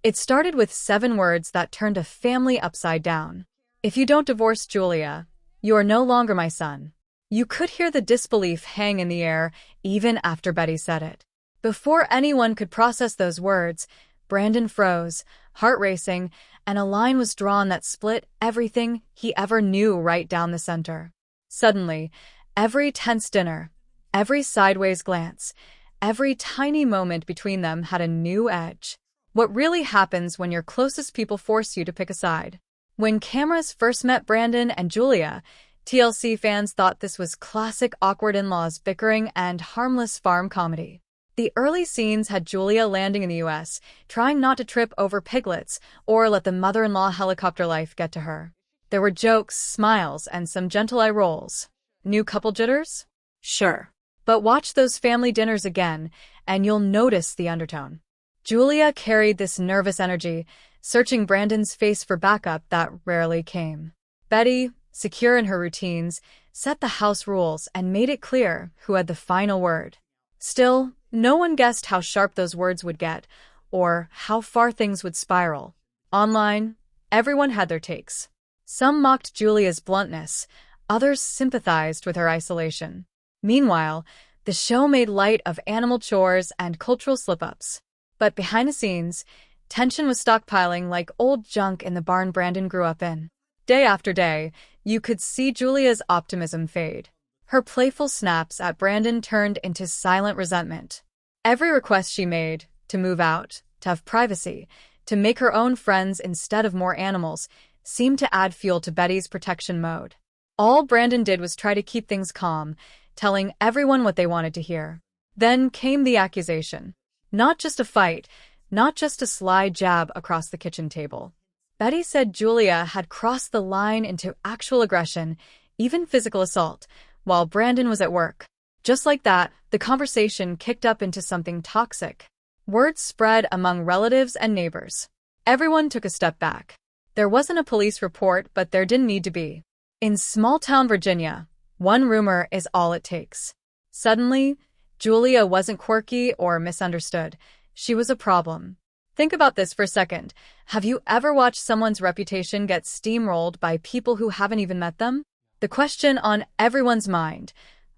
It started with 7 words that turned a family upside down. If you don't divorce Julia, you are no longer my son. You could hear the disbelief hang in the air even after Betty said it. Before anyone could process those words, Brandon froze, heart racing, and a line was drawn that split everything he ever knew right down the center. Suddenly, every tense dinner, every sideways glance, every tiny moment between them had a new edge. What really happens when your closest people force you to pick a side? When cameras first met Brandon and Julia, TLC fans thought this was classic awkward in-laws bickering and harmless farm comedy. The early scenes had Julia landing in the US, trying not to trip over piglets or let the mother-in-law helicopter life get to her. There were jokes, smiles, and some gentle eye rolls. New couple jitters? Sure. But watch those family dinners again, and you'll notice the undertone. Julia carried this nervous energy, searching Brandon's face for backup that rarely came. Betty, secure in her routines, set the house rules and made it clear who had the final word. Still, no one guessed how sharp those words would get, or how far things would spiral. Online, everyone had their takes. Some mocked Julia's bluntness, others sympathized with her isolation. Meanwhile, the show made light of animal chores and cultural slip-ups. But behind the scenes, tension was stockpiling like old junk in the barn Brandon grew up in. Day after day, you could see Julia's optimism fade. Her playful snaps at Brandon turned into silent resentment. Every request she made, to move out, to have privacy, to make her own friends instead of more animals, seemed to add fuel to Betty's protection mode. All Brandon did was try to keep things calm, telling everyone what they wanted to hear. Then came the accusation. Not just a fight, not just a sly jab across the kitchen table. Betty said Julia had crossed the line into actual aggression, even physical assault, while Brandon was at work. Just like that, the conversation kicked up into something toxic. Word spread among relatives and neighbors. Everyone took a step back. There wasn't a police report, but there didn't need to be. In small-town Virginia, one rumor is all it takes. Suddenly, Julia wasn't quirky or misunderstood. She was a problem. Think about this for a second. Have you ever watched someone's reputation get steamrolled by people who haven't even met them? The question on everyone's mind: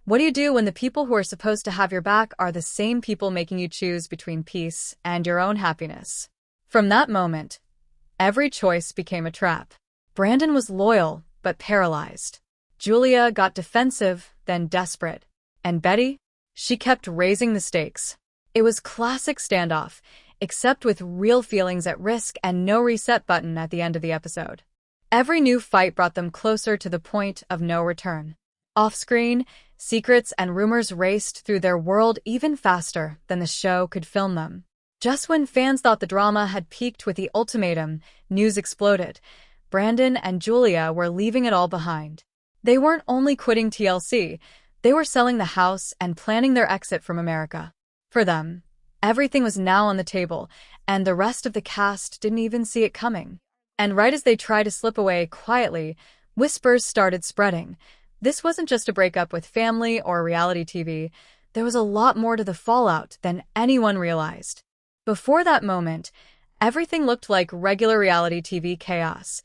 what do you do when the people who are supposed to have your back are the same people making you choose between peace and your own happiness? From that moment, every choice became a trap. Brandon was loyal, but paralyzed. Julia got defensive, then desperate. And Betty? She kept raising the stakes. It was classic standoff, except with real feelings at risk and no reset button at the end of the episode. Every new fight brought them closer to the point of no return. Off-screen, secrets and rumors raced through their world even faster than the show could film them. Just when fans thought the drama had peaked with the ultimatum, news exploded. Brandon and Julia were leaving it all behind. They weren't only quitting TLC, they were selling the house and planning their exit from America. For them, everything was now on the table, and the rest of the cast didn't even see it coming. And right as they tried to slip away quietly, whispers started spreading. This wasn't just a breakup with family or reality TV. There was a lot more to the fallout than anyone realized. Before that moment, everything looked like regular reality TV chaos.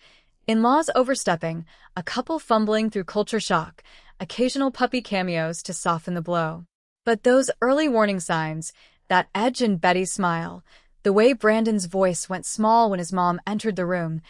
In-laws overstepping, a couple fumbling through culture shock, occasional puppy cameos to soften the blow. But those early warning signs, that edge in Betty's smile, the way Brandon's voice went small when his mom entered the room,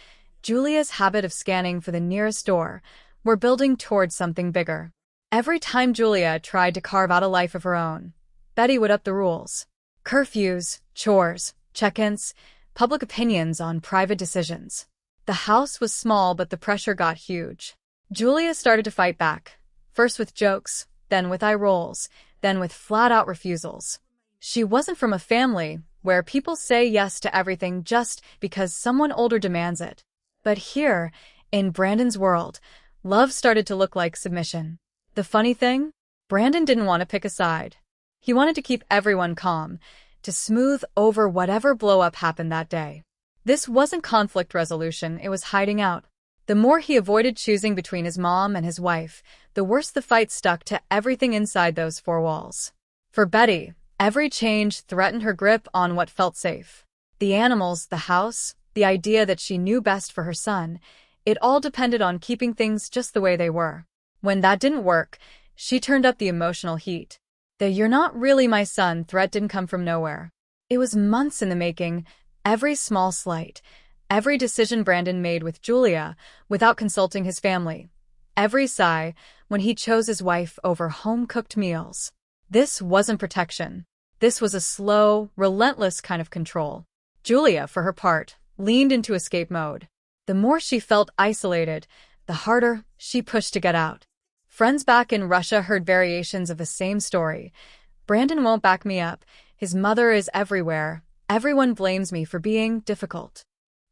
Julia's habit of scanning for the nearest door, were building towards something bigger. Every time Julia tried to carve out a life of her own, Betty would up the rules. Curfews, chores, check-ins, public opinions on private decisions. The house was small, but the pressure got huge. Julia started to fight back, first with jokes, then with eye rolls, then with flat-out refusals. She wasn't from a family where people say yes to everything just because someone older demands it. But here, in Brandon's world, love started to look like submission. The funny thing? Brandon didn't want to pick a side. He wanted to keep everyone calm, to smooth over whatever blow-up happened that day. This wasn't conflict resolution, it was hiding out. The more he avoided choosing between his mom and his wife, the worse the fight stuck to everything inside those 4 walls. For Betty, every change threatened her grip on what felt safe. The animals, the house, the idea that she knew best for her son, it all depended on keeping things just the way they were. When that didn't work, she turned up the emotional heat. The "you're not really my son" threat didn't come from nowhere. It was months in the making, every small slight, every decision Brandon made with Julia without consulting his family, every sigh when he chose his wife over home-cooked meals. This wasn't protection. This was a slow, relentless kind of control. Julia, for her part, leaned into escape mode. The more she felt isolated, the harder she pushed to get out. Friends back in Russia heard variations of the same story. "Brandon won't back me up. His mother is everywhere. Everyone blames me for being difficult."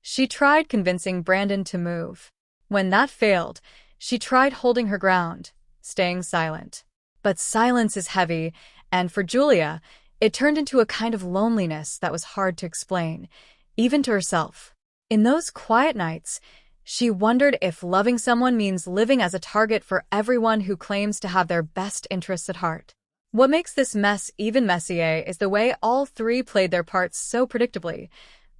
She tried convincing Brandon to move. When that failed, she tried holding her ground, staying silent. But silence is heavy, and for Julia, it turned into a kind of loneliness that was hard to explain, even to herself. In those quiet nights, she wondered if loving someone means living as a target for everyone who claims to have their best interests at heart. What makes this mess even messier is the way all three played their parts so predictably.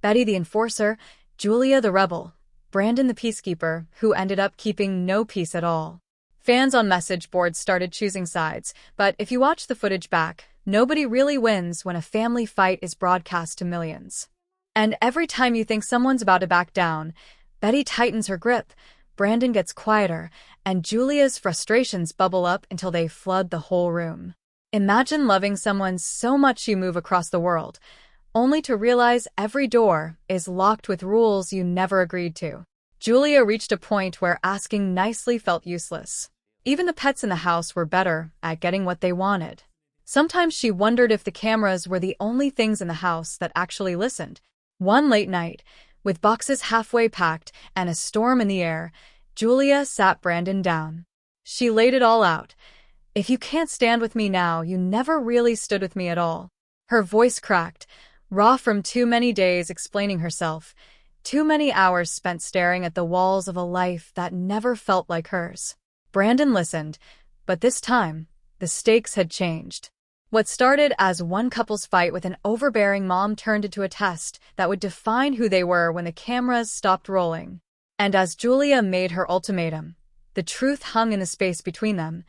Betty the enforcer, Julia the rebel, Brandon the peacekeeper, who ended up keeping no peace at all. Fans on message boards started choosing sides, but if you watch the footage back, nobody really wins when a family fight is broadcast to millions. And every time you think someone's about to back down, Betty tightens her grip, Brandon gets quieter, and Julia's frustrations bubble up until they flood the whole room. Imagine loving someone so much you move across the world, only to realize every door is locked with rules you never agreed to. Julia reached a point where asking nicely felt useless. Even the pets in the house were better at getting what they wanted. Sometimes she wondered if the cameras were the only things in the house that actually listened. One late night, with boxes halfway packed and a storm in the air, Julia sat Brandon down. She laid it all out. "If you can't stand with me now, you never really stood with me at all." Her voice cracked, raw from too many days explaining herself, too many hours spent staring at the walls of a life that never felt like hers. Brandon listened, but this time, the stakes had changed. What started as one couple's fight with an overbearing mom turned into a test that would define who they were when the cameras stopped rolling. And as Julia made her ultimatum, the truth hung in the space between them.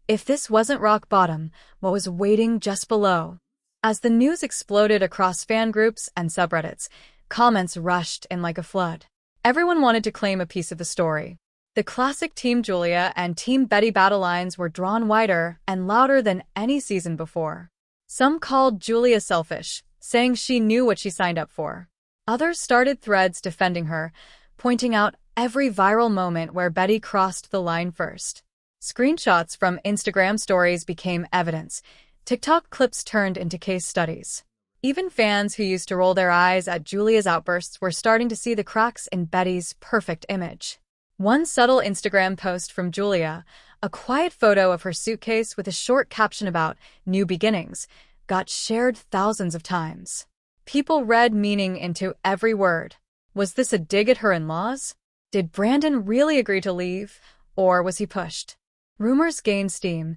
If this wasn't rock bottom, what was waiting just below? As the news exploded across fan groups and subreddits, comments rushed in like a flood. Everyone wanted to claim a piece of the story. The classic Team Julia and Team Betty battle lines were drawn wider and louder than any season before. Some called Julia selfish, saying she knew what she signed up for. Others started threads defending her, pointing out every viral moment where Betty crossed the line first. Screenshots from Instagram stories became evidence. TikTok clips turned into case studies. Even fans who used to roll their eyes at Julia's outbursts were starting to see the cracks in Betty's perfect image. One subtle Instagram post from Julia, a quiet photo of her suitcase with a short caption about new beginnings, got shared thousands of times. People read meaning into every word. Was this a dig at her in-laws? Did Brandon really agree to leave, or was he pushed? Rumors gained steam.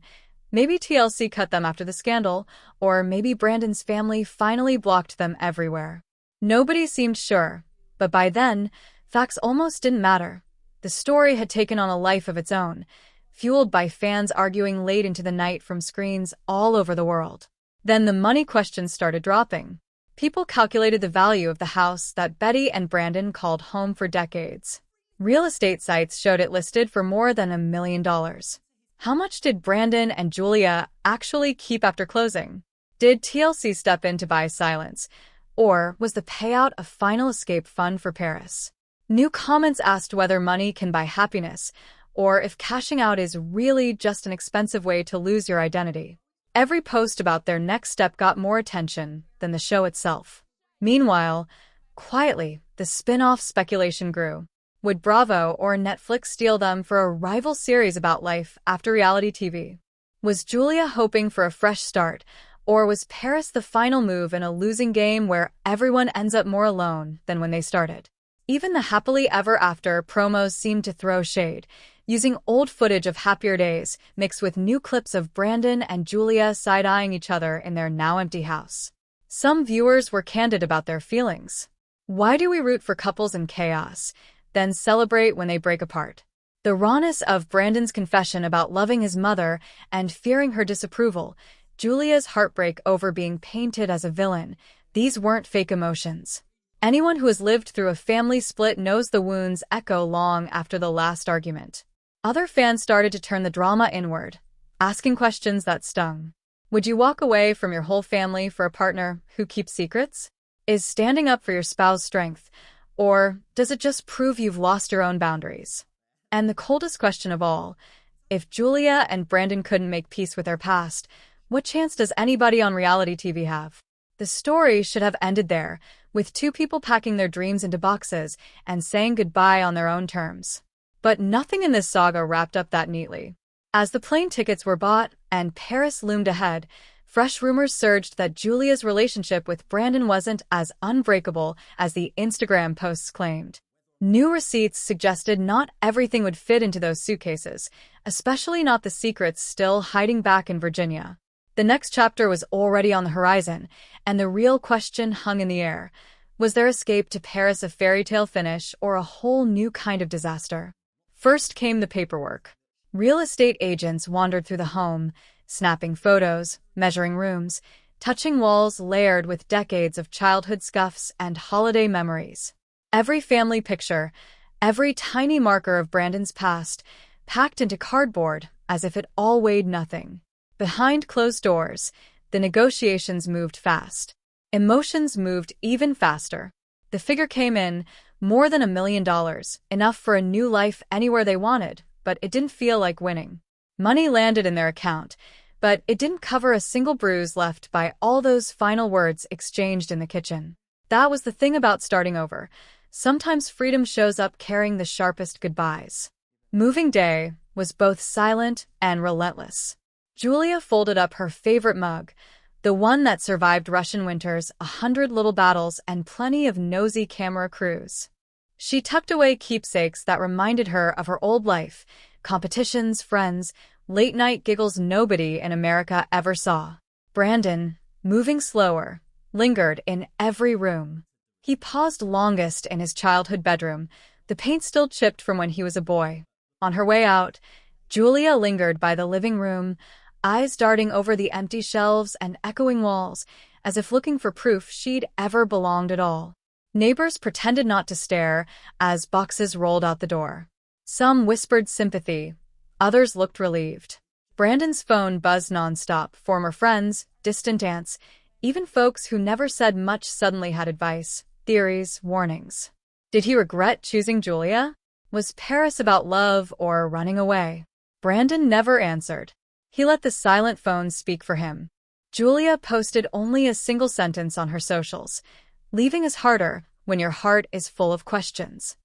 Maybe TLC cut them after the scandal, or maybe Brandon's family finally blocked them everywhere. Nobody seemed sure, but by then, facts almost didn't matter. The story had taken on a life of its own, fueled by fans arguing late into the night from screens all over the world. Then the money questions started dropping. People calculated the value of the house that Betty and Brandon called home for decades. Real estate sites showed it listed for more than $1 million. How much did Brandon and Julia actually keep after closing? Did TLC step in to buy silence? Or was the payout a final escape fund for Paris? New comments asked whether money can buy happiness, or if cashing out is really just an expensive way to lose your identity. Every post about their next step got more attention than the show itself. Meanwhile, quietly, the spin-off speculation grew. Would Bravo or Netflix steal them for a rival series about life after reality TV? Was Julia hoping for a fresh start, or was Paris the final move in a losing game where everyone ends up more alone than when they started? Even the happily ever after promos seemed to throw shade, using old footage of happier days mixed with new clips of Brandon and Julia side-eyeing each other in their now-empty house. Some viewers were candid about their feelings. Why do we root for couples in chaos, then celebrate when they break apart? The rawness of Brandon's confession about loving his mother and fearing her disapproval, Julia's heartbreak over being painted as a villain, these weren't fake emotions. Anyone who has lived through a family split knows the wounds echo long after the last argument. Other fans started to turn the drama inward, asking questions that stung. Would you walk away from your whole family for a partner who keeps secrets? Is standing up for your spouse's strength, or does it just prove you've lost your own boundaries? And the coldest question of all, if Julia and Brandon couldn't make peace with their past, what chance does anybody on reality TV have? The story should have ended there, with two people packing their dreams into boxes and saying goodbye on their own terms. But nothing in this saga wrapped up that neatly. As the plane tickets were bought and Paris loomed ahead, fresh rumors surged that Julia's relationship with Brandon wasn't as unbreakable as the Instagram posts claimed. New receipts suggested not everything would fit into those suitcases, especially not the secrets still hiding back in Virginia. The next chapter was already on the horizon, and the real question hung in the air. Was their escape to Paris a fairy tale finish or a whole new kind of disaster? First came the paperwork. Real estate agents wandered through the home, snapping photos, measuring rooms, touching walls layered with decades of childhood scuffs and holiday memories. Every family picture, every tiny marker of Brandon's past, packed into cardboard as if it all weighed nothing. Behind closed doors, the negotiations moved fast. Emotions moved even faster. The figure came in, more than $1 million, enough for a new life anywhere they wanted, but it didn't feel like winning. Money landed in their account, but it didn't cover a single bruise left by all those final words exchanged in the kitchen. That was the thing about starting over. Sometimes freedom shows up carrying the sharpest goodbyes. Moving day was both silent and relentless. Julia folded up her favorite mug, the one that survived Russian winters, 100 little battles, and plenty of nosy camera crews. She tucked away keepsakes that reminded her of her old life, competitions, friends, late-night giggles nobody in America ever saw. Brandon, moving slower, lingered in every room. He paused longest in his childhood bedroom, the paint still chipped from when he was a boy. On her way out, Julia lingered by the living room, eyes darting over the empty shelves and echoing walls, as if looking for proof she'd ever belonged at all. Neighbors pretended not to stare as boxes rolled out the door. Some whispered sympathy, others looked relieved. Brandon's phone buzzed nonstop. Former friends, distant aunts, even folks who never said much suddenly had advice, theories, warnings. Did he regret choosing Julia? Was Paris about love or running away? Brandon never answered. He let the silent phone speak for him. Julia posted only a single sentence on her socials. Leaving is harder when your heart is full of questions.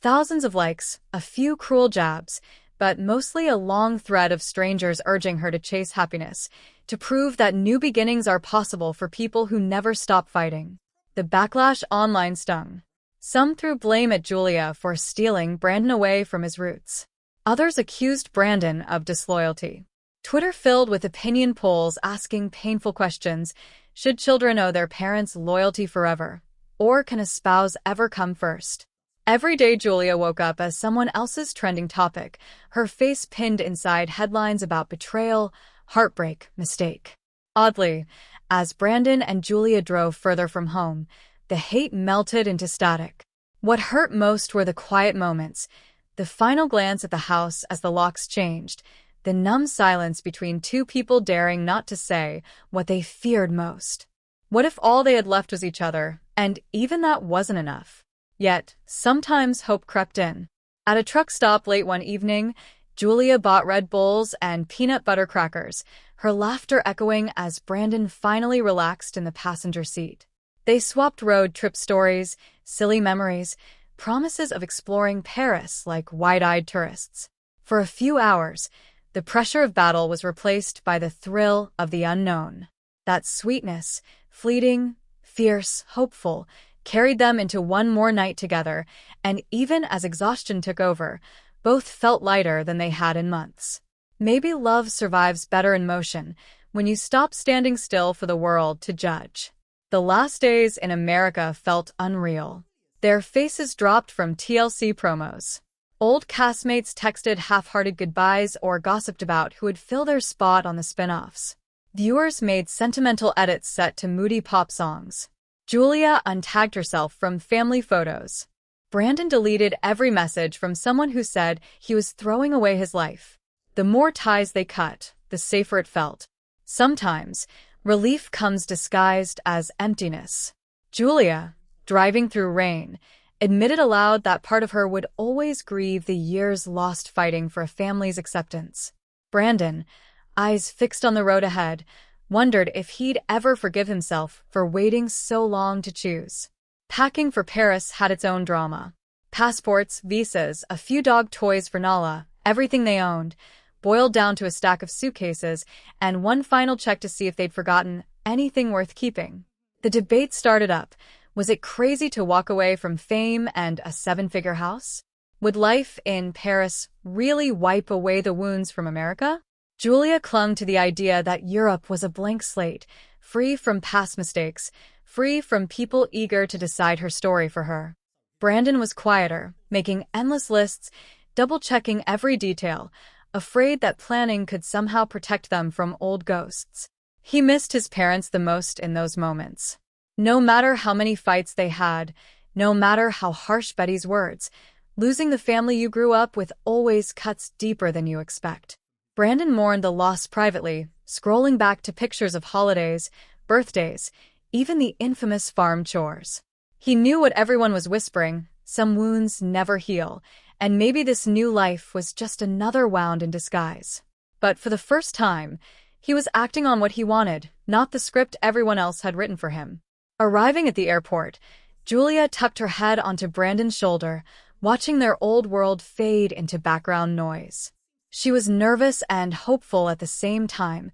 Thousands of likes, a few cruel jabs, but mostly a long thread of strangers urging her to chase happiness, to prove that new beginnings are possible for people who never stop fighting. The backlash online stung. Some threw blame at Julia for stealing Brandon away from his roots. Others accused Brandon of disloyalty. Twitter filled with opinion polls asking painful questions. Should children owe their parents loyalty forever? Or can a spouse ever come first? Every day Julia woke up as someone else's trending topic, her face pinned inside headlines about betrayal, heartbreak, mistake. Oddly, as Brandon and Julia drove further from home, the hate melted into static. What hurt most were the quiet moments, the final glance at the house as the locks changed, the numb silence between two people daring not to say what they feared most. What if all they had left was each other, and even that wasn't enough? Yet, sometimes hope crept in. At a truck stop late one evening, Julia bought Red Bulls and peanut butter crackers, her laughter echoing as Brandon finally relaxed in the passenger seat. They swapped road trip stories, silly memories, promises of exploring Paris like wide-eyed tourists. For a few hours, the pressure of battle was replaced by the thrill of the unknown. That sweetness, fleeting, fierce, hopeful, carried them into one more night together, and even as exhaustion took over, both felt lighter than they had in months. Maybe love survives better in motion, when you stop standing still for the world to judge. The last days in America felt unreal. Their faces dropped from TLC promos. Old castmates texted half-hearted goodbyes or gossiped about who would fill their spot on the spin-offs. Viewers made sentimental edits set to moody pop songs. Julia untagged herself from family photos. Brandon deleted every message from someone who said he was throwing away his life. The more ties they cut, the safer it felt. Sometimes, relief comes disguised as emptiness. Julia, driving through rain, admitted aloud that part of her would always grieve the years lost fighting for a family's acceptance. Brandon, eyes fixed on the road ahead, wondered if he'd ever forgive himself for waiting so long to choose. Packing for Paris had its own drama. Passports, visas, a few dog toys for Nala, everything they owned, boiled down to a stack of suitcases and one final check to see if they'd forgotten anything worth keeping. The debate started up. Was it crazy to walk away from fame and a seven-figure house? Would life in Paris really wipe away the wounds from America? Julia clung to the idea that Europe was a blank slate, free from past mistakes, free from people eager to decide her story for her. Brandon was quieter, making endless lists, double-checking every detail, afraid that planning could somehow protect them from old ghosts. He missed his parents the most in those moments. No matter how many fights they had, no matter how harsh Betty's words, losing the family you grew up with always cuts deeper than you expect. Brandon mourned the loss privately, scrolling back to pictures of holidays, birthdays, even the infamous farm chores. He knew what everyone was whispering: some wounds never heal, and maybe this new life was just another wound in disguise. But for the first time, he was acting on what he wanted, not the script everyone else had written for him. Arriving at the airport, Julia tucked her head onto Brandon's shoulder, watching their old world fade into background noise. She was nervous and hopeful at the same time,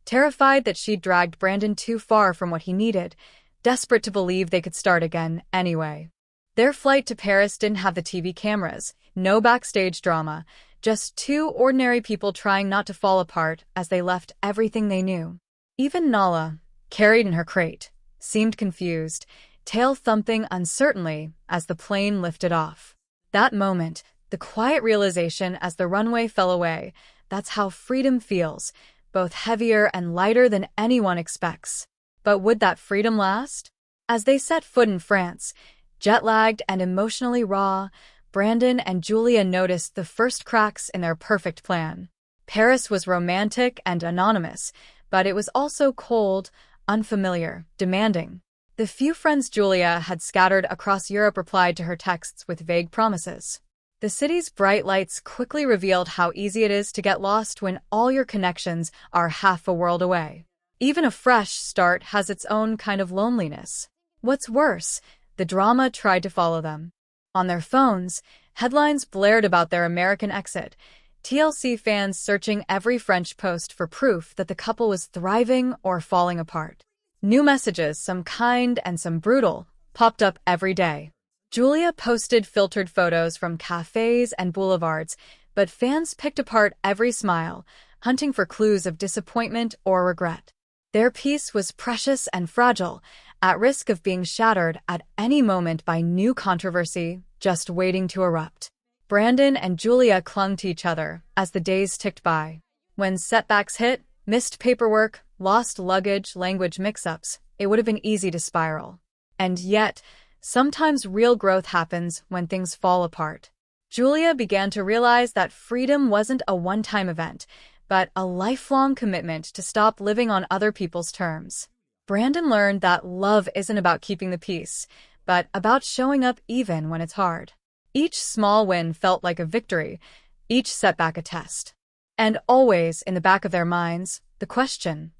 terrified that she'd dragged Brandon too far from what he needed, desperate to believe they could start again anyway. Their flight to Paris didn't have the TV cameras, no backstage drama, just two ordinary people trying not to fall apart as they left everything they knew. Even Nala, carried in her crate, seemed confused, tail thumping uncertainly as the plane lifted off. That moment, the quiet realization as the runway fell away, that's how freedom feels, both heavier and lighter than anyone expects. But would that freedom last? As they set foot in France, jet-lagged and emotionally raw, Brandon and Julia noticed the first cracks in their perfect plan. Paris was romantic and anonymous, but it was also cold, unfamiliar, demanding. The few friends Julia had scattered across Europe replied to her texts with vague promises. The city's bright lights quickly revealed how easy it is to get lost when all your connections are half a world away. Even a fresh start has its own kind of loneliness. What's worse, the drama tried to follow them. On their phones, headlines blared about their American exit, TLC fans searching every French post for proof that the couple was thriving or falling apart. New messages, some kind and some brutal, popped up every day. Julia posted filtered photos from cafes and boulevards, but fans picked apart every smile, hunting for clues of disappointment or regret. Their peace was precious and fragile, at risk of being shattered at any moment by new controversy just waiting to erupt. Brandon and Julia clung to each other as the days ticked by. When setbacks hit, missed paperwork, lost luggage, language mix-ups, it would have been easy to spiral. And yet, sometimes real growth happens when things fall apart. Julia began to realize that freedom wasn't a one-time event, but a lifelong commitment to stop living on other people's terms. Brandon learned that love isn't about keeping the peace, but about showing up even when it's hard. Each small win felt like a victory, each setback a test. And always in the back of their minds, the question: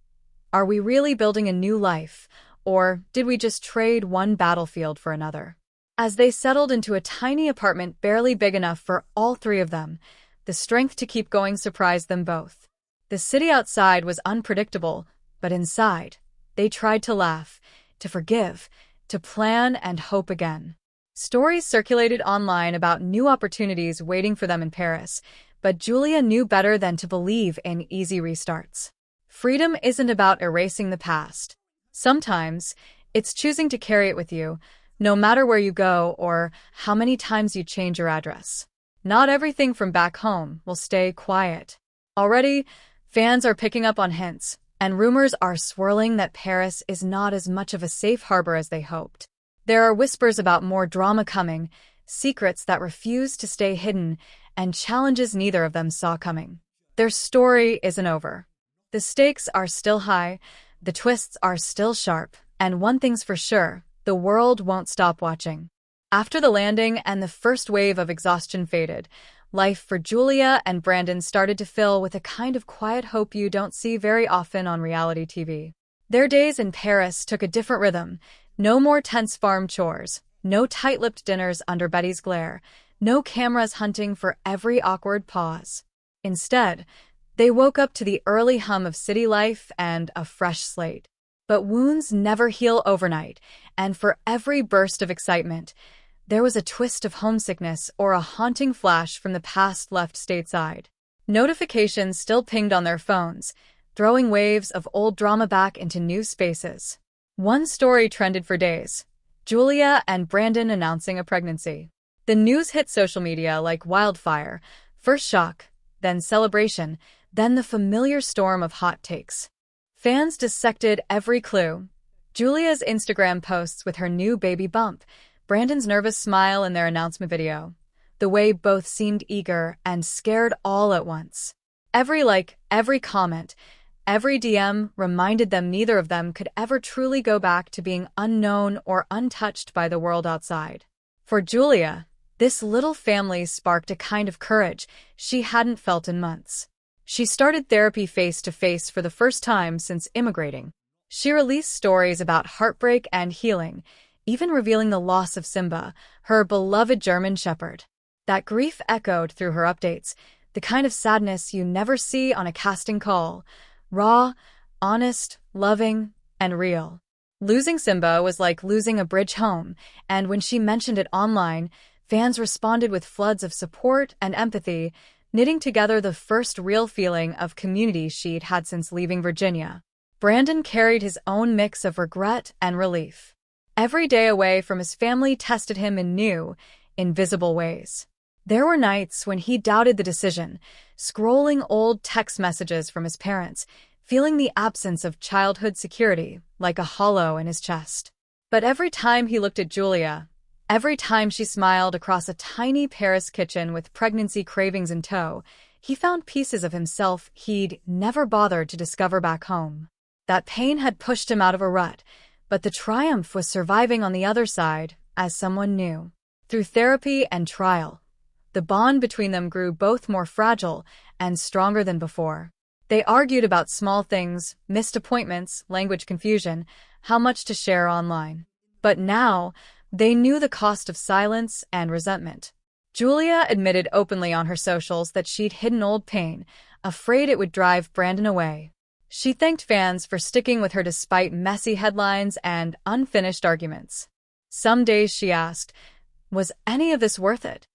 are we really building a new life, or did we just trade one battlefield for another? As they settled into a tiny apartment barely big enough for all three of them, the strength to keep going surprised them both. The city outside was unpredictable, but inside, they tried to laugh, to forgive, to plan and hope again. Stories circulated online about new opportunities waiting for them in Paris, but Julia knew better than to believe in easy restarts. Freedom isn't about erasing the past. Sometimes, It's choosing to carry it with you, no matter where you go or how many times you change your address. Not everything from back home will stay quiet. Already, fans are picking up on hints, and rumors are swirling that Paris is not as much of a safe harbor as they hoped. There are whispers about more drama coming, secrets that refuse to stay hidden, and challenges neither of them saw coming. Their story isn't over. The stakes are still high, the twists are still sharp, and one thing's for sure, the world won't stop watching. After the landing and the first wave of exhaustion faded, life for Julia and Brandon started to fill with a kind of quiet hope you don't see very often on reality TV. Their days in Paris took a different rhythm. No more tense farm chores, no tight-lipped dinners under Betty's glare, no cameras hunting for every awkward pause. Instead, they woke up to the early hum of city life and a fresh slate. But wounds never heal overnight, and for every burst of excitement, there was a twist of homesickness or a haunting flash from the past left stateside. Notifications still pinged on their phones, throwing waves of old drama back into new spaces. One story trended for days: Julia and Brandon announcing a pregnancy. The news hit social media like wildfire. First shock, then celebration, then the familiar storm of hot takes. Fans dissected every clue. Julia's Instagram posts with her new baby bump, Brandon's nervous smile in their announcement video. The way both seemed eager and scared all at once. Every like, every comment, every DM reminded them neither of them could ever truly go back to being unknown or untouched by the world outside. For Julia, this little family sparked a kind of courage she hadn't felt in months. She started therapy face-to-face for the first time since immigrating. She released stories about heartbreak and healing, even revealing the loss of Simba, her beloved German shepherd. That grief echoed through her updates, the kind of sadness you never see on a casting call. Raw, honest, loving, and real. Losing Simba was like losing a bridge home, and when she mentioned it online, fans responded with floods of support and empathy, knitting together the first real feeling of community she'd had since leaving Virginia. Brandon carried his own mix of regret and relief. Every day away from his family tested him in new, invisible ways. There were nights when he doubted the decision, scrolling old text messages from his parents, feeling the absence of childhood security like a hollow in his chest. But every time he looked at Julia, every time she smiled across a tiny Paris kitchen with pregnancy cravings in tow, he found pieces of himself he'd never bothered to discover back home. That pain had pushed him out of a rut, but the triumph was surviving on the other side as someone new. Through therapy and trial, the bond between them grew both more fragile and stronger than before. They argued about small things, missed appointments, language confusion, how much to share online. But now, they knew the cost of silence and resentment. Julia admitted openly on her socials that she'd hidden old pain, afraid it would drive Brandon away. She thanked fans for sticking with her despite messy headlines and unfinished arguments. Some days she asked, "Was any of this worth it?"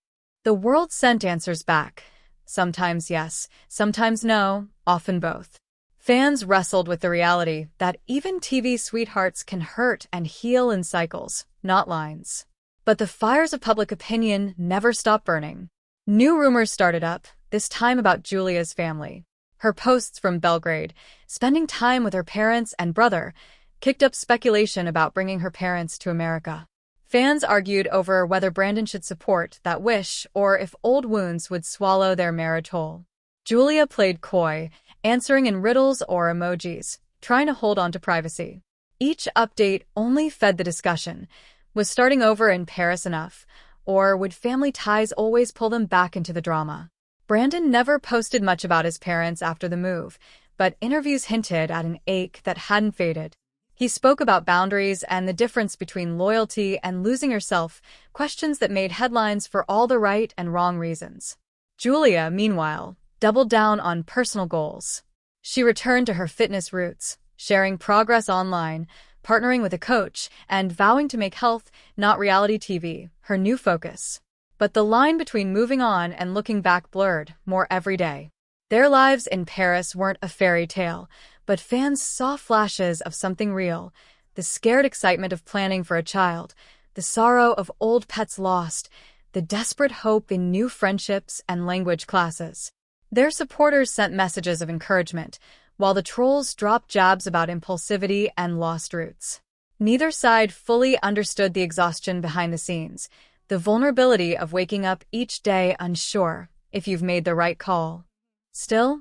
The world sent answers back. Sometimes yes, sometimes no, often both. Fans wrestled with the reality that even TV sweethearts can hurt and heal in cycles, not lines. But the fires of public opinion never stopped burning. New rumors started up, this time about Julia's family. Her posts from Belgrade, spending time with her parents and brother, kicked up speculation about bringing her parents to America. Fans argued over whether Brandon should support that wish or if old wounds would swallow their marriage whole. Julia played coy, answering in riddles or emojis, trying to hold on to privacy. Each update only fed the discussion. Was starting over in Paris enough, or would family ties always pull them back into the drama? Brandon never posted much about his parents after the move, but interviews hinted at an ache that hadn't faded. He spoke about boundaries and the difference between loyalty and losing yourself, questions that made headlines for all the right and wrong reasons. Julia, meanwhile, doubled down on personal goals. She returned to her fitness roots, sharing progress online, partnering with a coach, and vowing to make health, not reality TV, her new focus. But the line between moving on and looking back blurred more every day. Their lives in Paris weren't a fairy tale, but fans saw flashes of something real, The scared excitement of planning for a child, the sorrow of old pets lost, the desperate hope in new friendships and language classes. Their supporters sent messages of encouragement, while the trolls dropped jabs about impulsivity and lost roots. Neither side fully understood the exhaustion behind the scenes, the vulnerability of waking up each day unsure if you've made the right call. Still,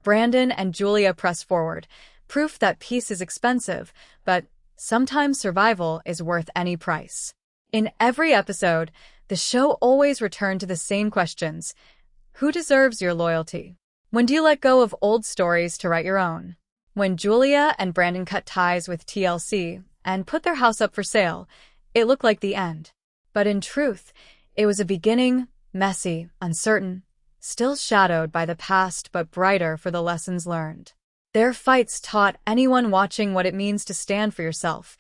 Brandon and Julia press forward, proof that peace is expensive, but sometimes survival is worth any price. In every episode, the show always returned to the same questions. Who deserves your loyalty? When do you let go of old stories to write your own? When Julia and Brandon cut ties with TLC and put their house up for sale, it looked like the end. But in truth, it was a beginning, messy, uncertain, still shadowed by the past but brighter for the lessons learned. Their fights taught anyone watching what it means to stand for yourself,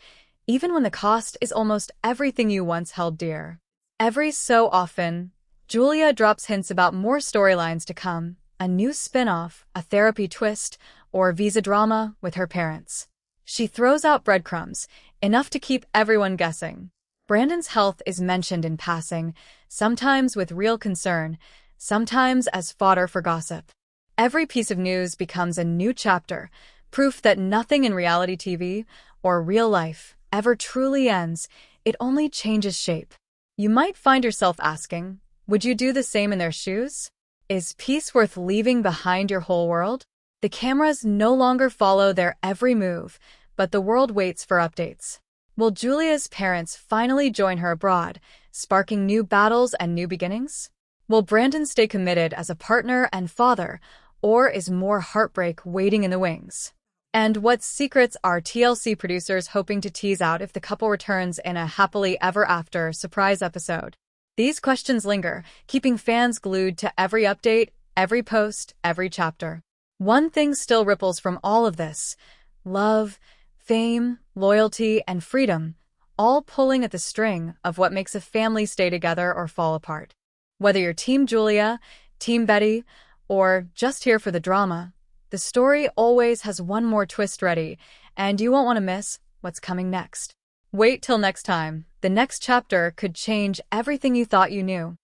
even when the cost is almost everything you once held dear. Every so often, Julia drops hints about more storylines to come, a new spin-off, a therapy twist, or visa drama with her parents. She throws out breadcrumbs, enough to keep everyone guessing. Brandon's health is mentioned in passing, sometimes with real concern, sometimes as fodder for gossip. Every piece of news becomes a new chapter, proof that nothing in reality TV or real life ever truly ends, it only changes shape. You might find yourself asking, would you do the same in their shoes? Is peace worth leaving behind your whole world? The cameras no longer follow their every move, but the world waits for updates. Will Julia's parents finally join her abroad, sparking new battles and new beginnings? Will Brandon stay committed as a partner and father, or is more heartbreak waiting in the wings? And what secrets are TLC producers hoping to tease out if the couple returns in a happily ever after surprise episode? These questions linger, keeping fans glued to every update, every post, every chapter. One thing still ripples from all of this: love, fame, loyalty, and freedom, all pulling at the string of what makes a family stay together or fall apart. Whether you're Team Julia, Team Betty, or just here for the drama, the story always has one more twist ready, and you won't want to miss what's coming next. Wait till next time. The next chapter could change everything you thought you knew.